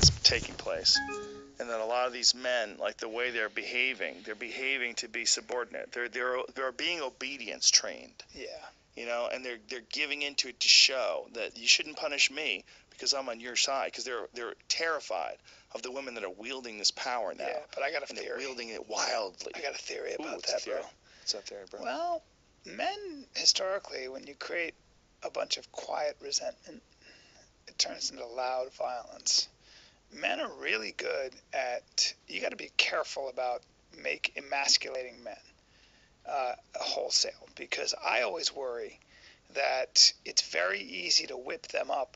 that's taking place. And that a lot of these men, like the way they're behaving to be subordinate. They're being obedience trained. Yeah. You know, and they're giving into it to show that you shouldn't punish me because I'm on your side, because they're terrified of the women that are wielding this power now. Yeah, but I got a theory. They're wielding it wildly. I got a theory about that, bro. What's that theory, bro? Well, men historically, when you create a bunch of quiet resentment, it turns into loud violence. Men are really good at, you got to be careful about emasculating men wholesale, because I always worry that it's very easy to whip them up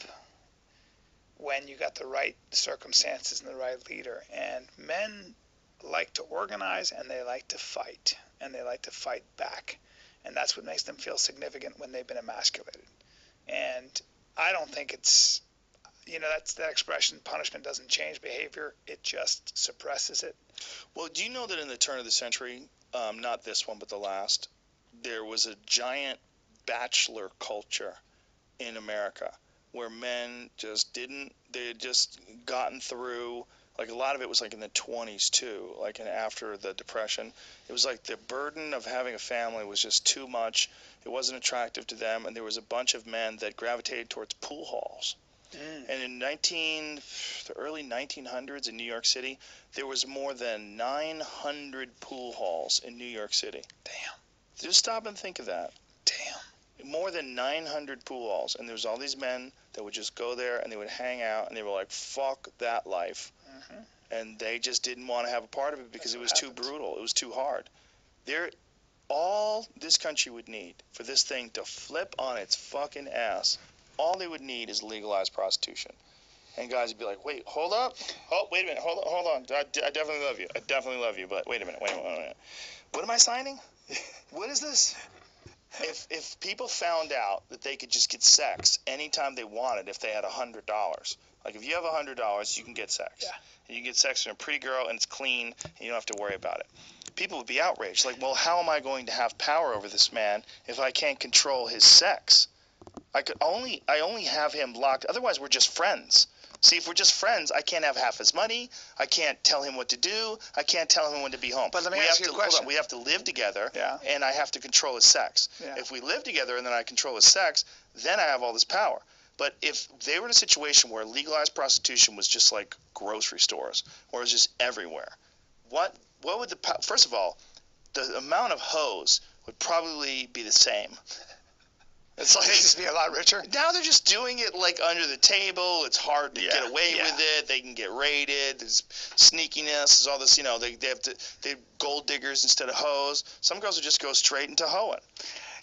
when you got the right circumstances and the right leader. And men like to organize, and they like to fight, and they like to fight back. And that's what makes them feel significant when they've been emasculated. And I don't think it's, that's that expression, punishment doesn't change behavior, it just suppresses it. Well, do you know that in the turn of the century, not this one but the last, there was a giant bachelor culture in America where men they had just gotten through, like a lot of it was like in the 20s too, like after the Depression. It was like the burden of having a family was just too much. It wasn't attractive to them, and there was a bunch of men that gravitated towards pool halls. And in the early 1900s in New York City, there was more than 900 pool halls in New York City. Damn. Just stop and think of that. Damn. More than 900 pool halls, and there was all these men that would just go there and they would hang out, and they were like, fuck that life. Mm-hmm. And they just didn't want to have a part of it because it was too brutal. It was too hard. All this country would need for this thing to flip on its fucking ass, all they would need is legalized prostitution. And guys would be like, wait, hold up. Oh, wait a minute. Hold on. I definitely love you. I definitely love you. But wait a minute. What am I signing? What is this? If people found out that they could just get sex anytime they wanted if they had $100, like if you have $100, you can get sex. Yeah. And you can get sex from a pretty girl, and it's clean, and you don't have to worry about it. People would be outraged. Like, well, how am I going to have power over this man if I can't control his sex? I only have him locked. Otherwise, we're just friends. See, if we're just friends, I can't have half his money. I can't tell him what to do. I can't tell him when to be home. But let me ask you a question. Hold on. We have to live together, yeah, and I have to control his sex. Yeah. If we live together and then I control his sex, then I have all this power. But if they were in a situation where legalized prostitution was just like grocery stores, or it was just everywhere, what would first of all, the amount of hoes would probably be the same. It's like, they'd just be a lot richer. Now they're just doing it like under the table. It's hard to get away with it. They can get raided. There's sneakiness. There's all this, they're gold diggers instead of hoes. Some girls would just go straight into hoeing.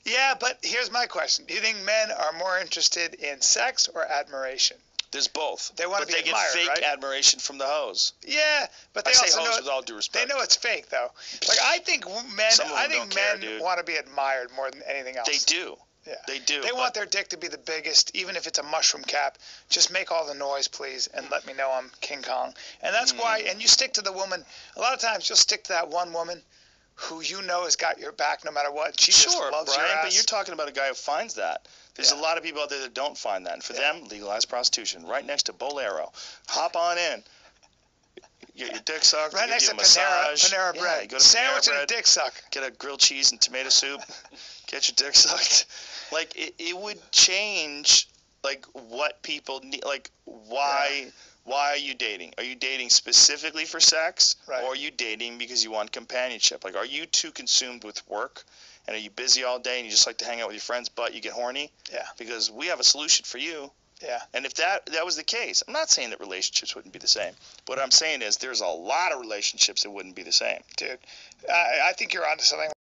Yeah, but here's my question. Do you think men are more interested in sex or admiration? There's both. They want to be But admired, they get fake right? admiration from the hoes. Yeah, but they also know with all due respect. They know it's fake, though. Like, I think men want to be admired more than anything else. They do. Yeah. They do. They want their dick to be the biggest, even if it's a mushroom cap. Just make all the noise, please, and let me know I'm King Kong. And that's why, and you stick to the woman. A lot of times you'll stick to that one woman who has got your back no matter what. She just loves Brian, your ass. But you're talking about a guy who finds that. There's a lot of people out there that don't find that. And for them, legalized prostitution, right next to Bolero. Hop on in. Get your dick sucked. Right next to Panera Bread. You go to Sandwich Panera Bread, and a dick suck. Get a grilled cheese and tomato soup. Get your dick sucked. Like, it would change, like, what people need. Like, why are you dating? Are you dating specifically for sex? Right. Or are you dating because you want companionship? Like, are you too consumed with work? And are you busy all day and you just like to hang out with your friends, but you get horny? Yeah. Because we have a solution for you. Yeah. And if that was the case, I'm not saying that relationships wouldn't be the same. What I'm saying is there's a lot of relationships that wouldn't be the same. Dude, I think you're onto something.